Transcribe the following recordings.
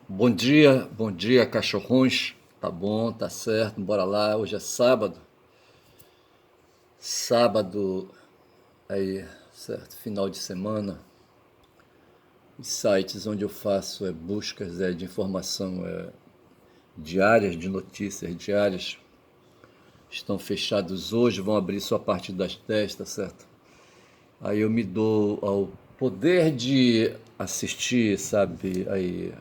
Bom dia, cachorrões. Tá bom, tá certo, bora lá. Hoje é sábado. Sábado, aí, certo, final de semana. Os sites onde eu faço buscas de informação diárias, de notícias diárias, estão fechados hoje, vão abrir só a partir das 10, tá certo? Aí eu me dou ao poder de assistir, sabe, aí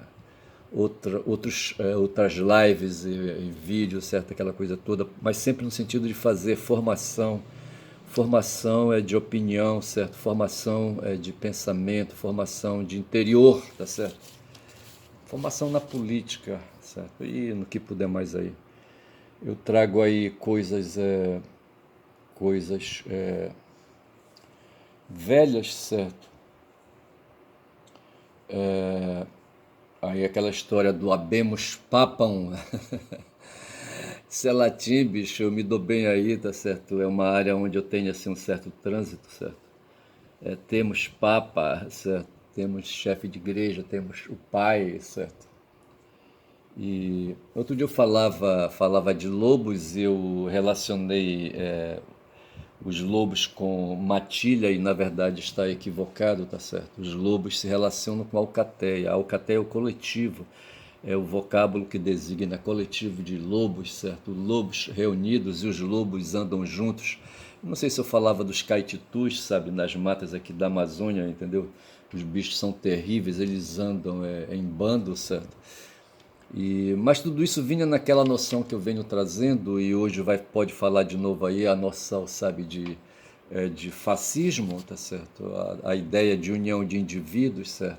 outras lives e vídeos, certo? Aquela coisa toda, mas sempre no sentido de fazer formação. Formação é de opinião, certo? Formação é de pensamento, formação de interior, tá certo? Formação na política, certo? E no que puder mais aí. Eu trago aí coisas velhas, certo? Aí aquela história do Habemus Papam. Se é latim, bicho, eu me dou bem aí, tá certo? É uma área onde eu tenho assim um certo trânsito, certo? Temos papa, certo? Temos chefe de igreja, temos o pai, certo? E outro dia eu falava de lobos e eu relacionei os lobos com matilha e na verdade está equivocado, tá certo? Os lobos se relacionam com a alcateia. A alcateia é o coletivo, é o vocábulo que designa coletivo de lobos, certo? Lobos reunidos e os lobos andam juntos. Não sei se eu falava dos caititus, sabe, nas matas aqui da Amazônia, entendeu? Os bichos são terríveis, eles andam em bando, certo? Mas tudo isso vinha naquela noção que eu venho trazendo e hoje pode falar de novo aí a noção, sabe, de fascismo, tá certo? A ideia de união de indivíduos, certo?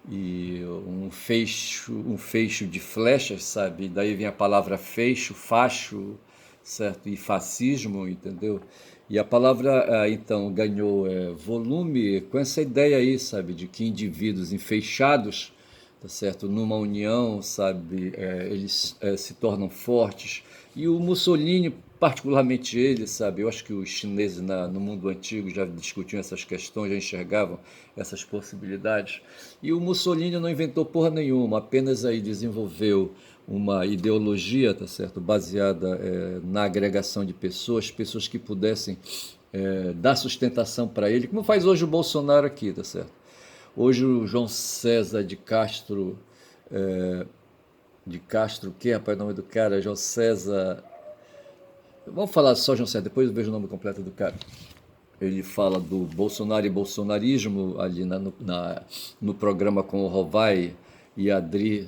E um feixe de flechas, sabe? E daí vem a palavra feixo, facho, certo? E fascismo, entendeu? E a palavra, então, ganhou volume com essa ideia aí, sabe? De que indivíduos enfeixados, tá certo? Numa união, sabe? Eles se tornam fortes. E o Mussolini, particularmente ele, sabe? Eu acho que os chineses no mundo antigo já discutiam essas questões, já enxergavam essas possibilidades. E o Mussolini não inventou porra nenhuma, apenas aí desenvolveu uma ideologia, tá certo? Baseada na agregação de pessoas, pessoas que pudessem dar sustentação para ele, como faz hoje o Bolsonaro aqui, tá certo? Hoje o João César de Castro, o que, rapaz, o nome do cara? João César. Vamos falar só João César, depois eu vejo o nome completo do cara. Ele fala do Bolsonaro e bolsonarismo ali no programa com o Rovai e a Adri,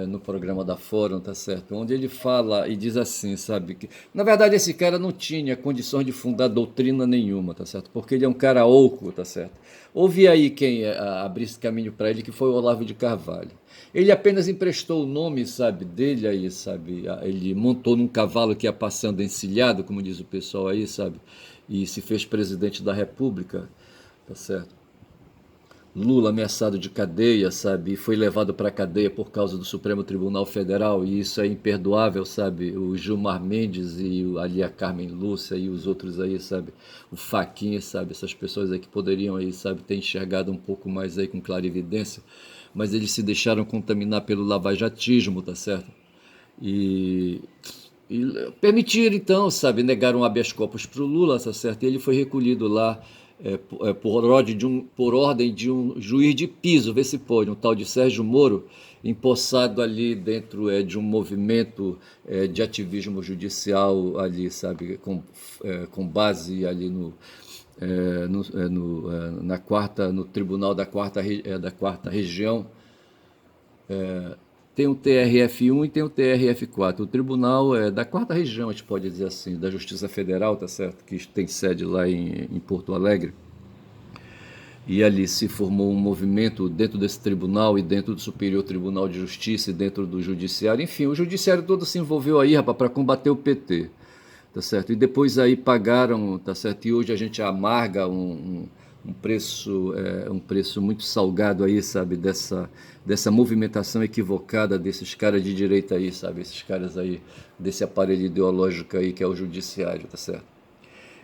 no programa da Fórum, tá certo? Onde ele fala e diz assim, sabe? Que, na verdade, esse cara não tinha condições de fundar doutrina nenhuma, tá certo? Porque ele é um cara oco, tá certo? Houve aí quem abrisse caminho para ele, que foi o Olavo de Carvalho. Ele apenas emprestou o nome, sabe, dele aí, sabe? Ele montou num cavalo que ia passando encilhado, como diz o pessoal aí, sabe? E se fez presidente da República, tá certo? Lula ameaçado de cadeia, sabe? E foi levado para a cadeia por causa do Supremo Tribunal Federal, e isso é imperdoável, sabe? O Gilmar Mendes e ali a Carmen Lúcia e os outros aí, sabe? O Faquinha, sabe? Essas pessoas aí que poderiam aí, sabe, ter enxergado um pouco mais aí com clarividência, mas eles se deixaram contaminar pelo lavajatismo, tá certo? E permitiram então, sabe, negaram um habeas corpus para o Lula, tá certo? E ele foi recolhido lá por ordem de um juiz de piso, vê se pode, um tal de Sérgio Moro, empossado ali dentro de um movimento de ativismo judicial ali, sabe, com base ali no tribunal da quarta região. Tem o TRF1 e tem o TRF4. O tribunal é da quarta região, a gente pode dizer assim, da Justiça Federal, tá certo? Que tem sede lá em Porto Alegre. E ali se formou um movimento dentro desse tribunal e dentro do Superior Tribunal de Justiça e dentro do Judiciário. Enfim, o Judiciário todo se envolveu aí, rapaz, para combater o PT, tá certo? E depois aí pagaram, tá certo? E hoje a gente amarga um preço muito salgado aí, sabe? Dessa movimentação equivocada desses caras de direita aí, sabe? Esses caras aí, desse aparelho ideológico aí que é o Judiciário, tá certo?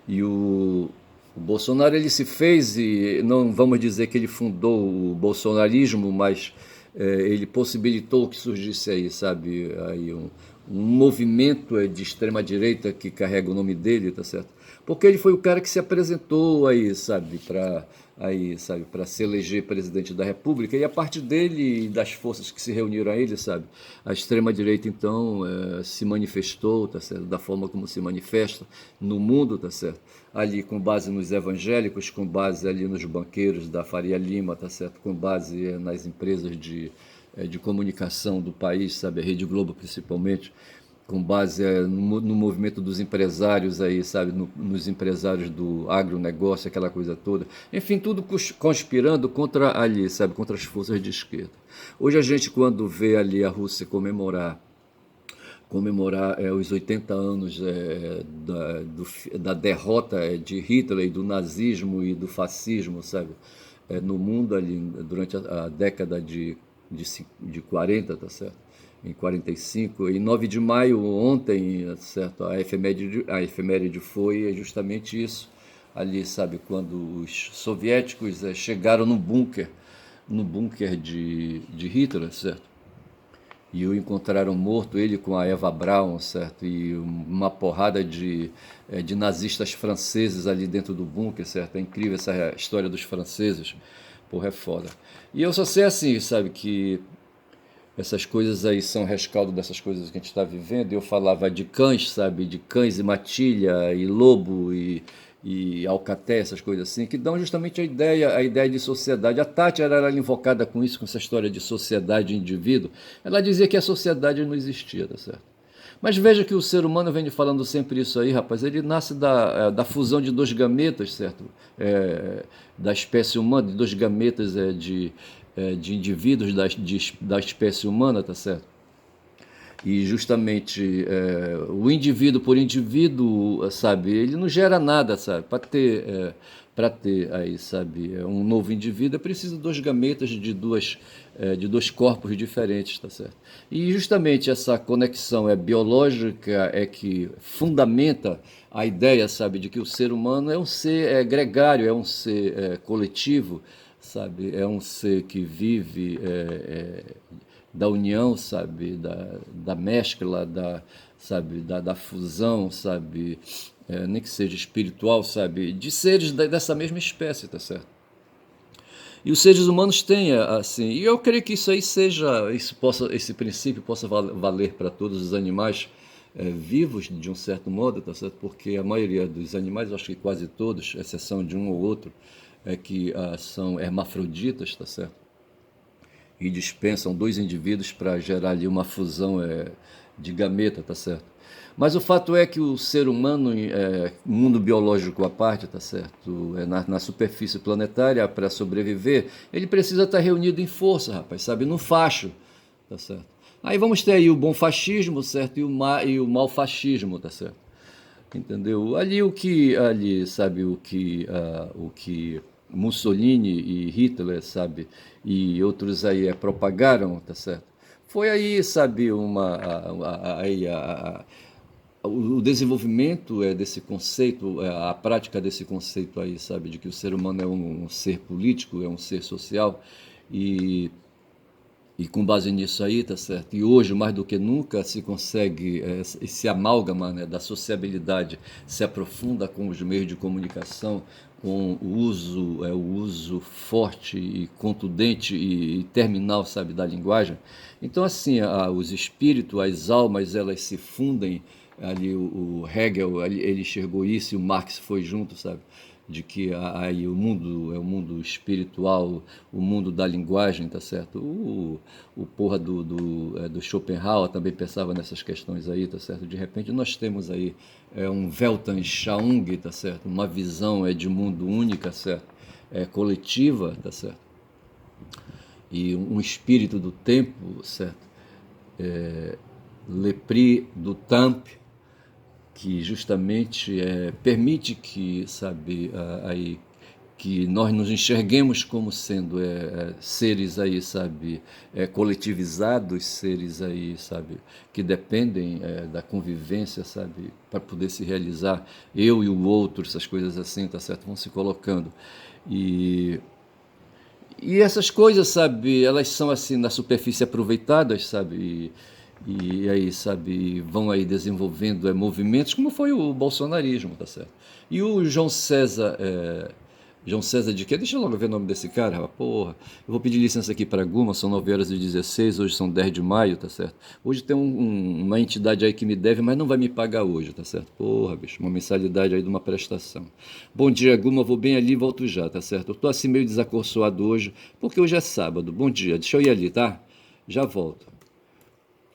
E o Bolsonaro ele se fez, e não vamos dizer que ele fundou o bolsonarismo, mas ele possibilitou que surgisse aí, sabe, aí um movimento de extrema direita que carrega o nome dele, tá certo? Porque ele foi o cara que se apresentou aí, sabe, para se eleger presidente da República, e a partir dele e das forças que se reuniram a ele, sabe, a extrema direita então se manifestou, tá certo, da forma como se manifesta no mundo, tá certo, ali com base nos evangélicos, com base ali nos banqueiros da Faria Lima, tá certo, com base nas empresas de comunicação do país, sabe, a Rede Globo principalmente, com base no movimento dos empresários aí, sabe, nos empresários do agronegócio, aquela coisa toda. Enfim, tudo conspirando contra ali, sabe, contra as forças de esquerda. Hoje a gente, quando vê ali a Rússia comemorar os 80 anos da derrota de Hitler e do nazismo e do fascismo, sabe, no mundo ali durante a década de 40, tá certo? Em 45, em 9 de maio, ontem, certo? A efeméride foi justamente isso, ali, sabe, quando os soviéticos chegaram no bunker de Hitler, certo? E o encontraram morto, ele com a Eva Braun, certo? E uma porrada de nazistas franceses ali dentro do bunker, certo? É incrível essa história dos franceses, porra, é foda. E eu só sei assim, sabe, que essas coisas aí são rescaldo dessas coisas que a gente está vivendo. Eu falava de cães, sabe? De cães e matilha e lobo e alcaté, essas coisas assim, que dão justamente a ideia de sociedade. A Tati era invocada com isso, com essa história de sociedade e indivíduo. Ela dizia que a sociedade não existia, tá certo? Mas veja que o ser humano vem falando sempre isso aí, rapaz. Ele nasce da fusão de dois gametas, certo? Da espécie humana, de dois gametas de indivíduos da espécie humana, tá certo? E justamente o indivíduo por indivíduo, sabe, ele não gera nada, sabe? Para ter aí, sabe, um novo indivíduo é preciso dois gametas de dois corpos diferentes, tá certo? E justamente essa conexão biológica é que fundamenta a ideia, sabe, de que o ser humano é um ser gregário, é um ser coletivo, sabe, é um ser que vive da união, sabe, da mescla, sabe, da fusão, sabe, nem que seja espiritual, sabe, de seres dessa mesma espécie, tá certo? E os seres humanos têm assim, e eu creio que isso aí esse princípio possa valer para todos os animais vivos de um certo modo, tá certo? Porque a maioria dos animais, eu acho que quase todos, exceção de um ou outro, que são hermafroditas, tá certo? E dispensam dois indivíduos para gerar ali uma fusão de gameta, tá certo? Mas o fato é que o ser humano, mundo biológico à parte, tá certo? Na superfície planetária, para sobreviver, ele precisa estar reunido em força, rapaz, sabe? No facho, tá certo? Aí vamos ter aí o bom fascismo, certo? E o mau fascismo, tá certo? Entendeu? Ali, sabe, o que Mussolini e Hitler, sabe, e outros aí propagaram, tá certo? Foi aí, sabe, o desenvolvimento desse conceito, a prática desse conceito aí, sabe, de que o ser humano é um ser político, é um ser social, e e com base nisso aí, tá certo? E hoje, mais do que nunca, se consegue esse amálgama, né, da sociabilidade, se aprofunda com os meios de comunicação, com o uso forte e contundente e terminal, sabe, da linguagem. Então, assim, os espíritos, as almas, elas se fundem. Ali o Hegel, ele enxergou isso e o Marx foi junto, sabe? De que aí o mundo é o mundo espiritual, o mundo da linguagem, tá certo? O porra do Schopenhauer também pensava nessas questões aí, tá certo? De repente nós temos aí um Weltanschauung, tá certo? Uma visão de mundo única, certo? Coletiva, tá certo? E um espírito do tempo, certo? Le Prix du Temps, que justamente permite que, sabe, aí que nós nos enxerguemos como sendo seres aí, sabe, coletivizados, seres aí, sabe, que dependem da convivência, sabe, para poder se realizar, eu e o outro, essas coisas assim, tá certo, vão se colocando. E E essas coisas, sabe, elas são assim na superfície aproveitadas, sabe, e aí, sabe, vão aí desenvolvendo movimentos, como foi o bolsonarismo, tá certo? E o João César de quê? Deixa eu logo ver o nome desse cara, rapaz. Porra. Eu vou pedir licença aqui para Guma, são 9h16, hoje são 10 de maio, tá certo? Hoje tem uma entidade aí que me deve, mas não vai me pagar hoje, tá certo? Porra, bicho, uma mensalidade aí de uma prestação. Bom dia, Guma, vou bem ali e volto já, tá certo? Eu tô assim meio desacorçoado hoje, porque hoje é sábado. Bom dia, deixa eu ir ali, tá? Já volto.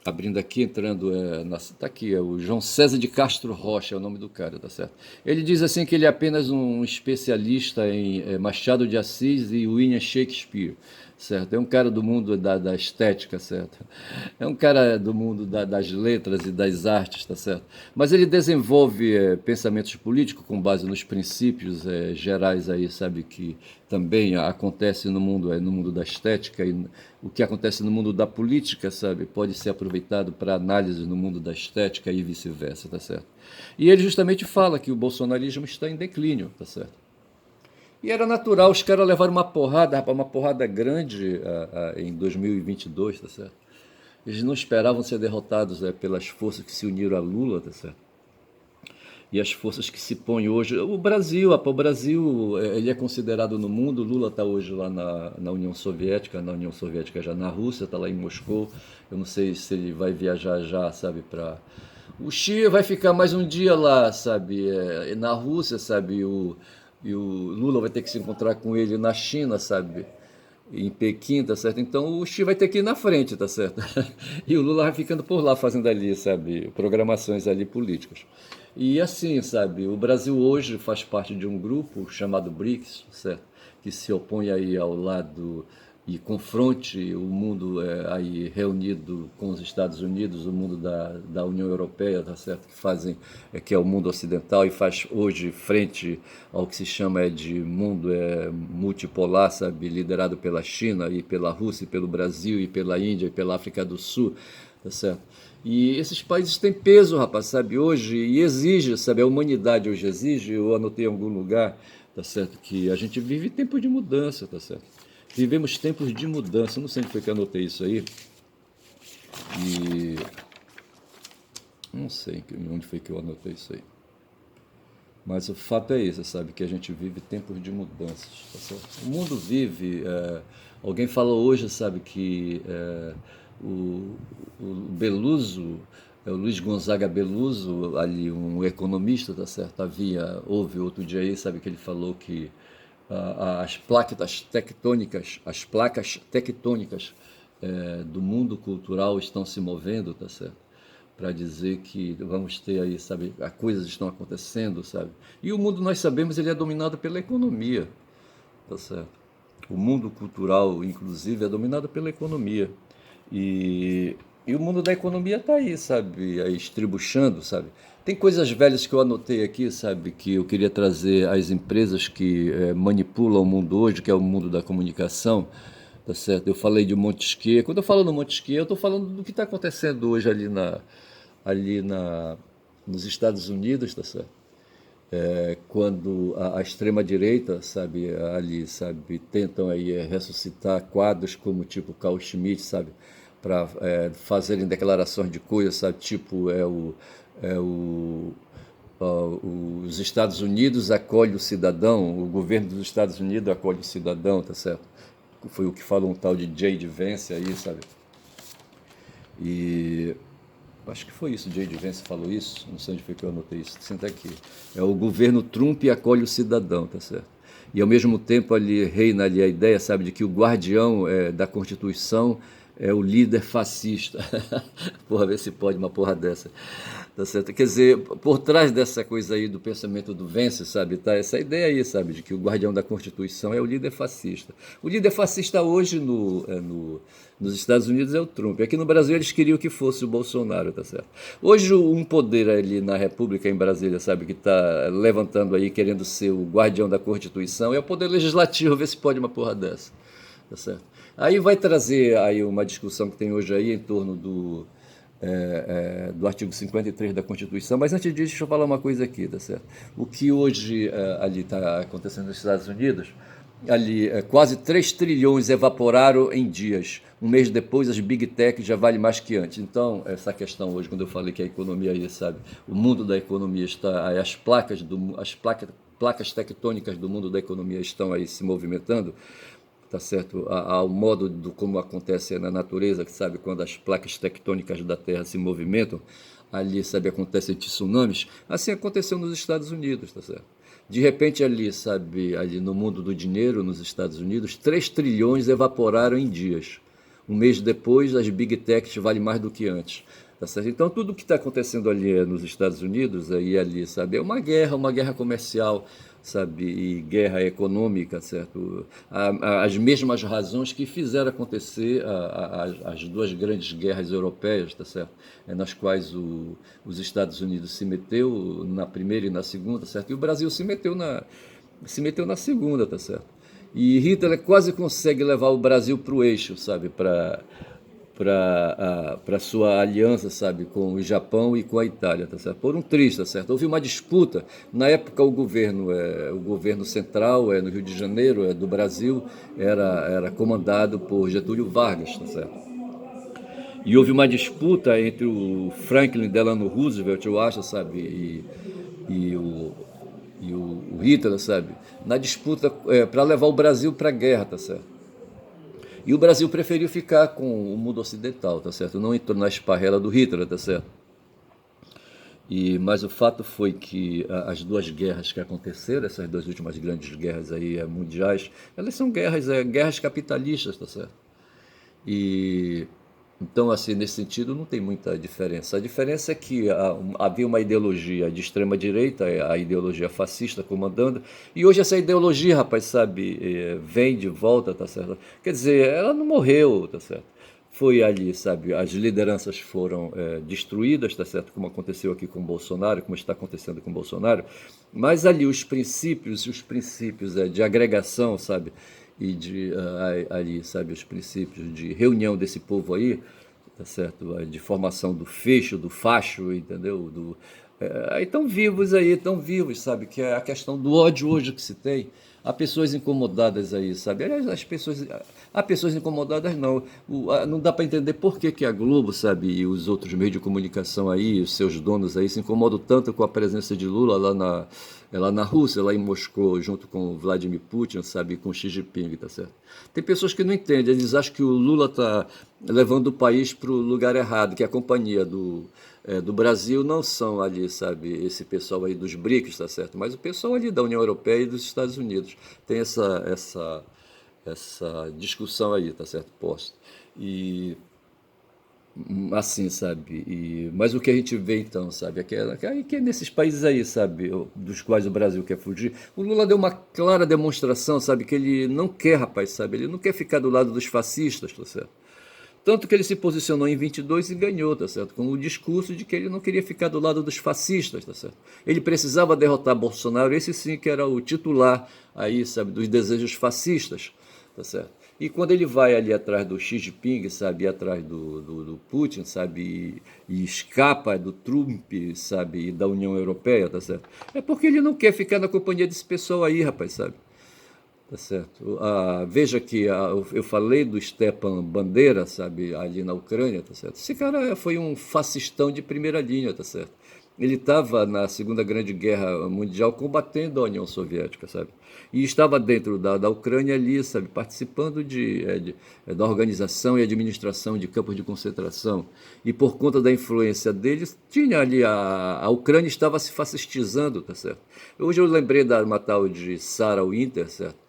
Abrindo aqui, entrando, tá aqui, é o João César de Castro Rocha, é o nome do cara, tá certo? Ele diz assim que ele é apenas um especialista em Machado de Assis e William Shakespeare, certo? É um cara do mundo da estética, certo? É um cara do mundo das letras e das artes, tá certo? Mas ele desenvolve pensamentos políticos com base nos princípios gerais aí, sabe, que também acontece no mundo da estética e o que acontece no mundo da política, sabe, pode ser aproveitado para análise no mundo da estética e vice-versa, tá certo? E ele justamente fala que o bolsonarismo está em declínio, tá certo? E era natural, os caras levaram uma porrada, rapaz, uma porrada grande em 2022, tá certo? Eles não esperavam ser derrotados pelas forças que se uniram a Lula, tá certo? E as forças que se põem hoje. O Brasil, rapaz, o Brasil ele é considerado no mundo. O Lula está hoje lá na União Soviética, já na Rússia, está lá em Moscou. Eu não sei se ele vai viajar já, sabe, para. O Xi vai ficar mais um dia lá, sabe, na Rússia, sabe, e o Lula vai ter que se encontrar com ele na China, sabe, em Pequim, tá certo? Então o Xi vai ter que ir na frente, tá certo? E o Lula vai ficando por lá fazendo ali, sabe, programações ali políticas. E assim, sabe, o Brasil hoje faz parte de um grupo chamado BRICS, certo? Que se opõe aí ao lado e confronte o mundo aí reunido com os Estados Unidos, o mundo da União Europeia, tá certo? Que fazem, que é o mundo ocidental e faz hoje frente ao que se chama de mundo multipolar, sabe? Liderado pela China e pela Rússia, e pelo Brasil e pela Índia e pela África do Sul, tá certo? E esses países têm peso, rapaz, sabe, hoje, e exige, sabe, a humanidade hoje exige, eu anotei em algum lugar, tá certo, que a gente vive tempo de mudança, tá certo? Vivemos tempos de mudança, não sei onde foi que eu anotei isso aí, e não sei onde foi que eu anotei isso aí. Mas o fato é esse, sabe, que a gente vive tempos de mudanças, tá certo? O mundo vive, alguém falou hoje, sabe, que o, o Beluso, o Luiz Gonzaga Beluso, ali um economista, tá certo? Houve outro dia aí, sabe, que ele falou que as placas tectônicas do mundo cultural estão se movendo, tá certo? Para dizer que vamos ter aí, sabe, as coisas estão acontecendo, sabe? E o mundo, nós sabemos, ele é dominado pela economia, tá certo? O mundo cultural, inclusive, é dominado pela economia. E, e o mundo da economia está aí, sabe, aí estribuchando, sabe? Tem coisas velhas que eu anotei aqui, sabe, que eu queria trazer às empresas que manipulam o mundo hoje, que é o mundo da comunicação, tá certo? Eu falei de Montesquieu. Quando eu falo no Montesquieu, eu estou falando do que está acontecendo hoje ali na, nos Estados Unidos, tá certo? Quando a extrema-direita, sabe, ali, sabe, tentam aí ressuscitar quadros como tipo Carl Schmitt, sabe, para fazerem declarações de coisas, sabe, tipo é o os Estados Unidos acolhe o cidadão, o governo dos Estados Unidos acolhe o cidadão, tá certo? Foi o que falou um tal de J.D. Vance aí, sabe? E acho que foi isso, J.D. Vance falou isso, não sei onde foi que eu anotei isso, senta aqui. É o governo Trump acolhe o cidadão, tá certo? E ao mesmo tempo ali reina ali a ideia, sabe, de que o guardião da Constituição é o líder fascista. Porra, vê se pode uma porra dessa. Tá certo? Quer dizer, por trás dessa coisa aí do pensamento do Vence, sabe, tá essa ideia aí, sabe, de que o guardião da Constituição é o líder fascista. O líder fascista hoje nos Estados Unidos é o Trump. Aqui no Brasil eles queriam que fosse o Bolsonaro, tá certo? Hoje um poder ali na República em Brasília, sabe, que está levantando aí, querendo ser o guardião da Constituição, é o poder legislativo, vê se pode uma porra dessa, tá certo? Aí vai trazer aí uma discussão que tem hoje aí em torno do artigo 53 da Constituição, mas antes disso, deixa eu falar uma coisa aqui, tá certo? O que hoje ali está acontecendo nos Estados Unidos, ali, quase 3 trilhões evaporaram em dias. Um mês depois, as Big Tech já vale mais que antes. Então, essa questão hoje, quando eu falei que a economia aí, sabe, o mundo da economia está, placas tectônicas do mundo da economia estão aí se movimentando, tá certo? Ao modo do como acontece na natureza, que sabe, quando as placas tectônicas da Terra se movimentam, ali, sabe, acontecem tsunamis. Assim aconteceu nos Estados Unidos, tá certo? De repente ali, sabe, ali no mundo do dinheiro, nos Estados Unidos, 3 trilhões evaporaram em dias. Um mês depois, as Big Techs valem mais do que antes. Tá certo? Então, tudo o que está acontecendo ali nos Estados Unidos, aí ali, sabe, é uma guerra comercial, sabe, e guerra econômica, certo? As mesmas razões que fizeram acontecer as duas grandes guerras europeias, tá certo? Nas quais os Estados Unidos se meteu na primeira e na segunda, certo? E o Brasil se meteu na segunda, tá certo? E Hitler quase consegue levar o Brasil para o eixo, sabe, para sua aliança, sabe, com o Japão e com a Itália, tá certo? Por um triz, tá certo? Houve uma disputa. Na época o governo central, no Rio de Janeiro, do Brasil, era comandado por Getúlio Vargas, tá certo? E houve uma disputa entre o Franklin Delano Roosevelt, eu acho, sabe, e o Hitler, sabe, na disputa para levar o Brasil para a guerra, tá certo? E o Brasil preferiu ficar com o mundo ocidental, tá certo? Não entrou na esparrela do Hitler, tá certo? Mas o fato foi que as duas guerras que aconteceram, essas duas últimas grandes guerras aí mundiais, elas são guerras capitalistas, tá certo? E então, assim, nesse sentido, não tem muita diferença. A diferença é que havia uma ideologia de extrema-direita, a ideologia fascista comandando, e hoje essa ideologia, rapaz, sabe, vem de volta, tá certo? Quer dizer, ela não morreu, tá certo? Foi ali, sabe, as lideranças foram destruídas, tá certo? Como aconteceu aqui com o Bolsonaro, como está acontecendo com o Bolsonaro, mas ali os princípios de agregação, sabe? E ali, sabe, os princípios de reunião desse povo aí, tá certo? De formação do fecho, do facho, entendeu? Aí estão vivos, sabe? Que é a questão do ódio hoje que se tem. Há pessoas incomodadas aí, sabe? Aliás, há pessoas incomodadas não. Não dá para entender por que a Globo, sabe, e os outros meios de comunicação aí, os seus donos aí, se incomodam tanto com a presença de Lula lá na Rússia, lá em Moscou, junto com o Vladimir Putin, sabe, com Xi Jinping, tá certo? Tem pessoas que não entendem, eles acham que o Lula está levando o país para o lugar errado, que a companhia do Brasil não são ali, sabe, esse pessoal aí dos BRICS, tá certo? Mas o pessoal ali da União Europeia e dos Estados Unidos tem essa discussão aí, tá certo? Posto. E assim, sabe? Mas o que a gente vê então, sabe? Que é nesses países aí, sabe? Dos quais o Brasil quer fugir. O Lula deu uma clara demonstração, sabe? Que ele não quer, rapaz, sabe? Ele não quer ficar do lado dos fascistas, tá certo? Tanto que ele se posicionou em 22 e ganhou, tá certo? Com o discurso de que ele não queria ficar do lado dos fascistas, tá certo? Ele precisava derrotar Bolsonaro, esse sim que era o titular aí, sabe, dos desejos fascistas, tá certo? E quando ele vai ali atrás do Xi Jinping, sabe, e atrás do Putin, sabe, e escapa do Trump, sabe, e da União Europeia, tá certo? É porque ele não quer ficar na companhia desse pessoal aí, rapaz, sabe? Tá certo. Veja que eu falei do Stepan Bandeira, sabe, ali na Ucrânia, tá certo? Esse cara foi um fascistão de primeira linha, tá certo? Ele estava na Segunda Grande Guerra Mundial combatendo a União Soviética, sabe? E estava dentro da Ucrânia ali, sabe, participando da organização e administração de campos de concentração. E por conta da influência deles, tinha ali a Ucrânia estava se fascistizando, tá certo? Hoje eu lembrei da uma tal de Sarah Winter, certo?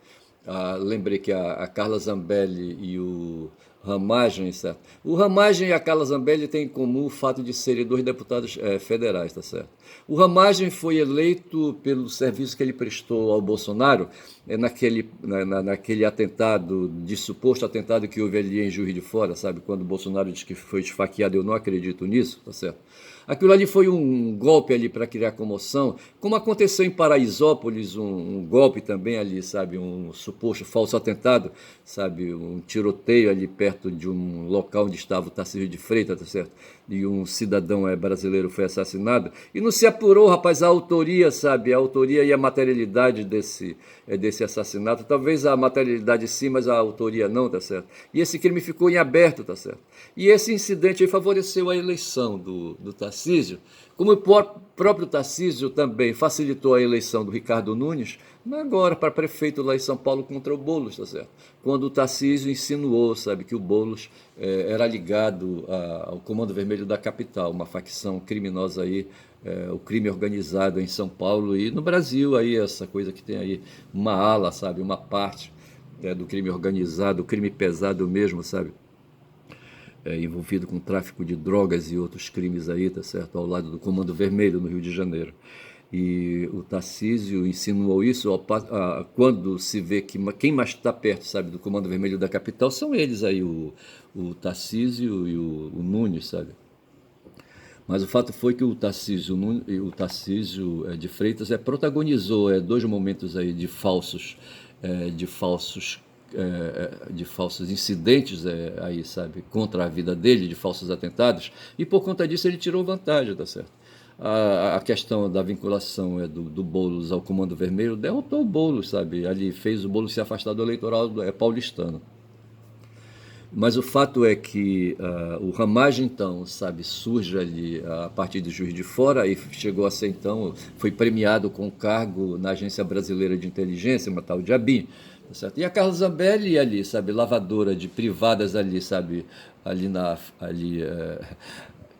Lembrei que a Carla Zambelli e o Ramagem, certo? O Ramagem e a Carla Zambelli têm em comum o fato de serem dois deputados federais, tá certo? O Ramagem foi eleito pelo serviço que ele prestou ao Bolsonaro naquele atentado, de suposto atentado que houve ali em Juiz de Fora, sabe? Quando o Bolsonaro disse que foi esfaqueado, eu não acredito nisso, tá certo? Aquilo ali foi um golpe ali para criar comoção, como aconteceu em Paraisópolis, um golpe também ali, sabe, um suposto falso atentado, sabe, um tiroteio ali perto perto de um local onde estava o Tarcísio de Freitas, tá certo? E um cidadão brasileiro foi assassinado, e não se apurou, rapaz, a autoria, sabe? A autoria e a materialidade desse assassinato. Talvez a materialidade sim, mas a autoria não, tá certo? E esse crime ficou em aberto, tá certo? E esse incidente aí favoreceu a eleição do Tarcísio, como o próprio Tarcísio também facilitou a eleição do Ricardo Nunes, agora para prefeito lá em São Paulo contra o Boulos, tá certo? Quando o Tarcísio insinuou, sabe, que o Boulos era ligado ao Comando Vermelho da capital, uma facção criminosa aí, o crime organizado em São Paulo e no Brasil aí, essa coisa que tem aí, uma ala, sabe, uma parte do crime organizado, o crime pesado mesmo, sabe? Envolvido com tráfico de drogas e outros crimes aí, tá certo? Ao lado do Comando Vermelho no Rio de Janeiro. E o Tarcísio insinuou isso quando se vê que quem mais está perto, sabe, do Comando Vermelho da capital são eles aí, o Tarcísio e o Nunes, sabe? Mas o fato foi que o Tarcísio de Freitas protagonizou dois momentos aí de falsos de falsos incidentes aí, sabe, contra a vida dele, de falsos atentados, e por conta disso ele tirou vantagem, tá certo? A questão da vinculação do Boulos ao Comando Vermelho derrotou o Boulos, sabe? Ali fez o Boulos se afastar do eleitorado paulistano. Mas o fato é que o Ramagem, então, sabe, surge ali a partir de Juiz de Fora e chegou a ser, então, foi premiado com cargo na Agência Brasileira de Inteligência, uma tal de ABIN, tá certo? E a Carla Zambelli ali, sabe, lavadora de privadas ali, sabe,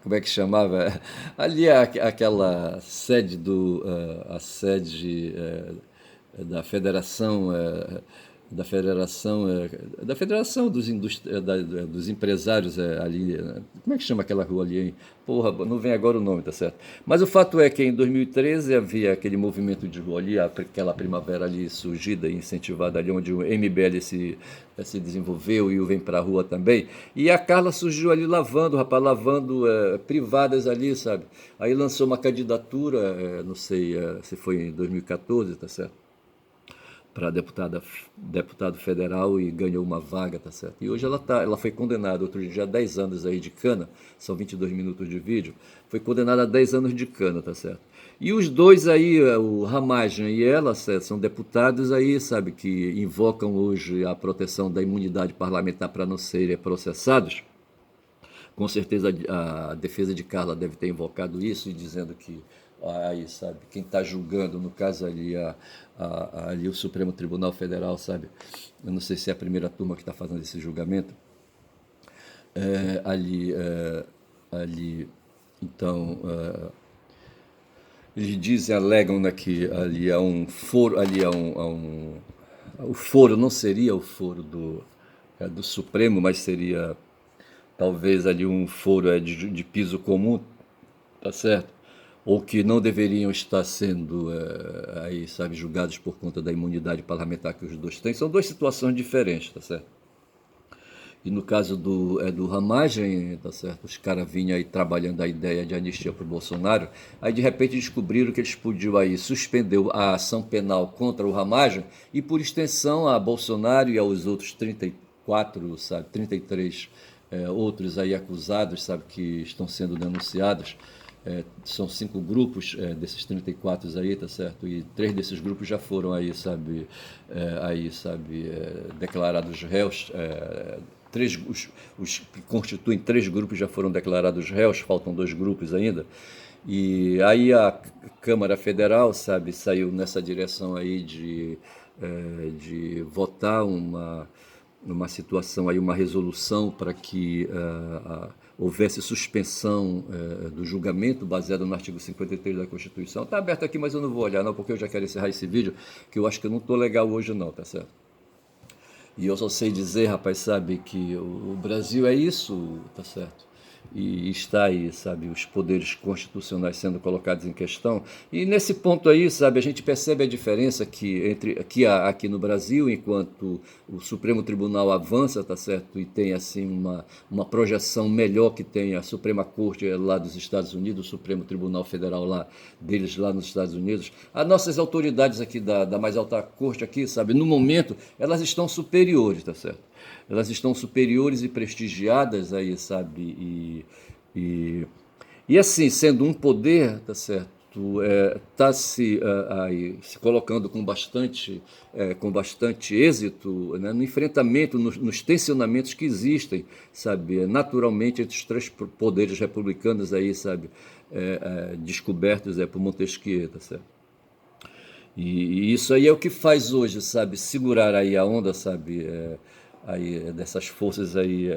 como é que chamava? Ali aquela sede a sede da Federação da Federação dos Empresários ali, como é que chama aquela rua ali, hein? Porra, não vem agora o nome, tá certo? Mas o fato é que em 2013 havia aquele movimento de rua ali, aquela primavera ali surgida e incentivada ali, onde o MBL se desenvolveu e o Vem Pra Rua também, e a Carla surgiu ali lavando privadas ali, sabe? Aí lançou uma candidatura, não sei se foi em 2014, tá certo? Para deputado federal e ganhou uma vaga, tá certo? E hoje ela foi condenada, outro dia, a 10 anos aí de cana, são 22 minutos de vídeo, foi condenada a 10 anos de cana, tá certo? E os dois aí, o Ramagem e ela, são deputados aí, sabe, que invocam hoje a proteção da imunidade parlamentar para não serem processados. Com certeza a defesa de Carla deve ter invocado isso e dizendo que aí, sabe, quem está julgando, no caso ali, ali o Supremo Tribunal Federal, sabe, eu não sei se é a primeira turma que está fazendo esse julgamento, ali, então, eles dizem, alegam, né, que ali há um foro, o foro não seria o foro do Supremo, mas seria talvez ali um foro de piso comum, tá certo? Ou que não deveriam estar sendo aí, sabe, julgados por conta da imunidade parlamentar que os dois têm. São duas situações diferentes, tá certo? E no caso do Ramagem, tá certo? Os caras vinham aí trabalhando a ideia de anistia para o Bolsonaro, aí de repente descobriram que eles podiam aí suspender a ação penal contra o Ramagem e por extensão a Bolsonaro e aos outros 34, sabe, 33 outros aí acusados, sabe, que estão sendo denunciados. São 5 grupos desses 34 aí, tá certo? E 3 desses grupos já foram aí, sabe, declarados réus. Os que constituem 3 grupos já foram declarados réus, faltam 2 grupos ainda. E aí a Câmara Federal, sabe, saiu nessa direção aí de votar numa situação aí, uma resolução para que houvesse suspensão do julgamento baseado no artigo 53 da Constituição. Está aberto aqui, mas eu não vou olhar não, porque eu já quero encerrar esse vídeo, que eu acho que eu não estou legal hoje não, tá certo? E eu só sei dizer, rapaz, sabe, que o Brasil é isso, tá certo? E está aí, sabe, os poderes constitucionais sendo colocados em questão. E nesse ponto aí, sabe, a gente percebe a diferença que há aqui no Brasil, enquanto o Supremo Tribunal avança, tá certo, e tem assim uma projeção melhor que tem a Suprema Corte lá dos Estados Unidos, o Supremo Tribunal Federal deles lá nos Estados Unidos. As nossas autoridades aqui da mais alta corte aqui, sabe, no momento, elas estão superiores, tá certo? elas estão superiores e prestigiadas aí, sabe? E, e assim, sendo um poder, tá certo? Está se colocando com bastante êxito, né, no enfrentamento, nos tensionamentos que existem, sabe, naturalmente entre os três poderes republicanos aí, sabe, descobertos por Montesquieu, tá certo? E isso aí é o que faz hoje, sabe, segurar aí a onda, sabe, aí dessas forças aí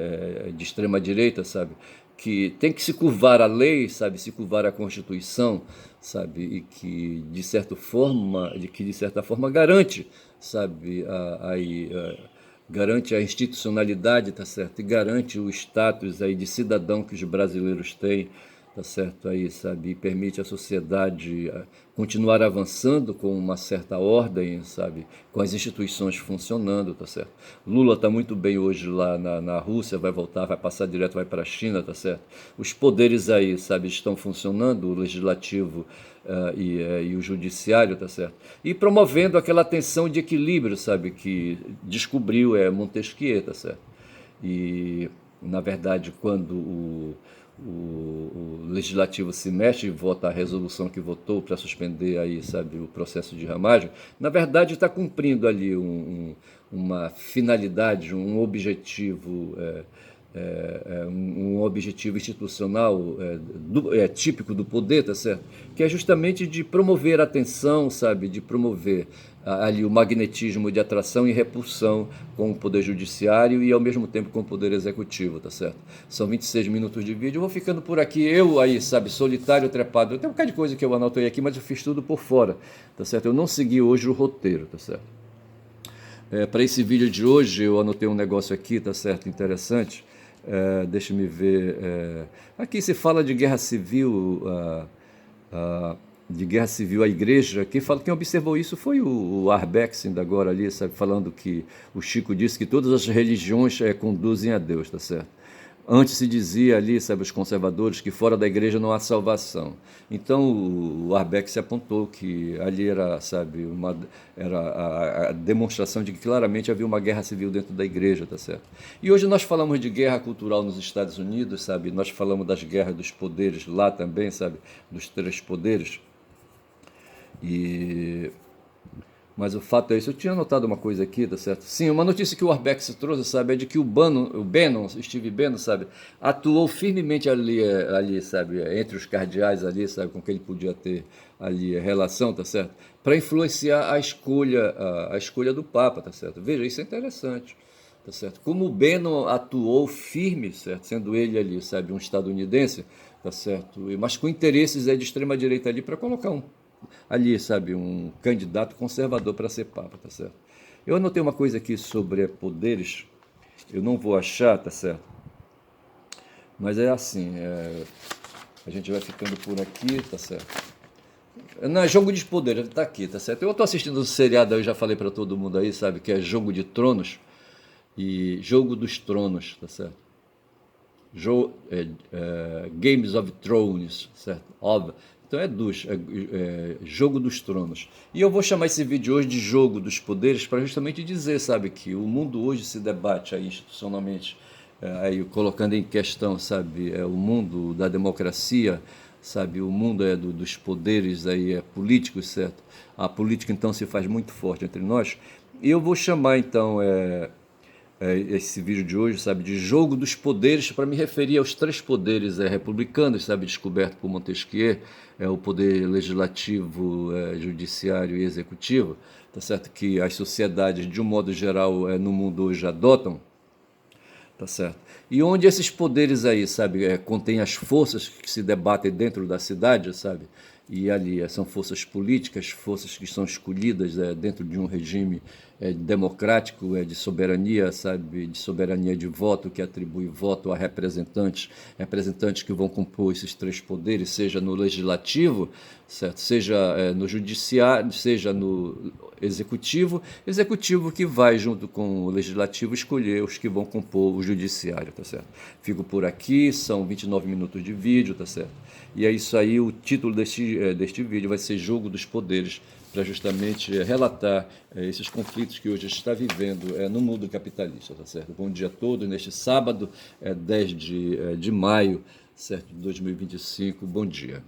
de extrema direita, sabe, que tem que se curvar à lei, sabe, se curvar à Constituição, sabe, e que de certa forma garante, sabe, garante a institucionalidade, tá certo, e garante o status aí de cidadão que os brasileiros têm, tá certo aí, sabe, e permite à sociedade continuar avançando com uma certa ordem, sabe, com as instituições funcionando, tá certo. Lula tá muito bem hoje lá na Rússia, vai voltar, vai passar direto, vai para a China, tá certo. Os poderes aí, sabe, estão funcionando, o legislativo e o judiciário, tá certo. E promovendo aquela tensão de equilíbrio, sabe, que descobriu Montesquieu, tá certo. E na verdade, quando o legislativo se mexe e vota a resolução que votou para suspender aí, sabe, o processo de ramagem, na verdade está cumprindo ali uma finalidade, um objetivo, um objetivo institucional típico do poder, tá certo? Que é justamente de promover a atenção, sabe, de promover ali o magnetismo de atração e repulsão com o poder judiciário e ao mesmo tempo com o poder executivo, tá certo? São 26 minutos de vídeo, eu vou ficando por aqui, eu aí, sabe, solitário, trepado, tem um bocado de coisa que eu anotei aqui, mas eu fiz tudo por fora, tá certo? Eu não segui hoje o roteiro, tá certo? Para esse vídeo de hoje eu anotei um negócio aqui, tá certo, interessante, deixa-me ver, aqui se fala de guerra civil, a igreja, quem observou isso foi o Arbex, ainda agora ali, sabe, falando que o Chico disse que todas as religiões conduzem a Deus, tá certo? Antes se dizia ali, sabe, os conservadores, que fora da igreja não há salvação. Então o Arbex apontou que ali era, sabe, era a demonstração de que claramente havia uma guerra civil dentro da igreja, tá certo? E hoje nós falamos de guerra cultural nos Estados Unidos, sabe? Nós falamos das guerras dos poderes lá também, sabe? Dos três poderes. Mas o fato é isso. Eu tinha anotado uma coisa aqui, tá certo? Sim, uma notícia que o Arbex trouxe, sabe, é de que Steve Bannon, sabe, atuou firmemente ali, sabe, entre os cardeais ali, sabe, com quem ele podia ter ali relação, tá certo? Para influenciar a escolha do Papa, tá certo? Veja, isso é interessante, tá certo? Como o Bannon atuou firme, certo? Sendo ele ali, sabe, um estadunidense, tá certo? Mas com interesses de extrema direita ali para colocar ali, sabe, um candidato conservador para ser papa, tá certo? Eu anotei uma coisa aqui sobre poderes, eu não vou achar, tá certo? Mas é assim, a gente vai ficando por aqui, tá certo? Não, é Jogo de Poder, tá aqui, tá certo? Eu tô assistindo um seriado, eu já falei para todo mundo aí, sabe, que é Jogo de Tronos e Jogo dos Tronos, tá certo? Games of Thrones, certo? Óbvio. Então Jogo dos Tronos. E eu vou chamar esse vídeo hoje de Jogo dos Poderes para justamente dizer, sabe, que o mundo hoje se debate aí institucionalmente, aí colocando em questão, sabe, o mundo da democracia, sabe, o mundo dos poderes aí políticos, certo? A política então se faz muito forte entre nós. E eu vou chamar então esse vídeo de hoje, sabe, de Jogo dos Poderes, para me referir aos três poderes republicanos, sabe, descoberto por Montesquieu, o poder legislativo, judiciário e executivo, tá certo, que as sociedades, de um modo geral, no mundo hoje adotam, tá certo? E onde esses poderes aí, sabe, contêm as forças que se debatem dentro da cidade, sabe? E ali são forças políticas, forças que são escolhidas dentro de um regime democrático, de soberania, sabe, de soberania de voto, que atribui voto a representantes que vão compor esses três poderes, seja no legislativo, certo? Seja no judiciário, seja no executivo que vai junto com o legislativo escolher os que vão compor o judiciário, tá certo? Fico por aqui, são 29 minutos de vídeo, tá certo? E é isso aí, o título deste vídeo vai ser Jogo dos Poderes, para justamente relatar esses conflitos que hoje está vivendo no mundo capitalista, tá certo? Bom dia a todos, neste sábado, 10 de maio, certo, de 2025, bom dia.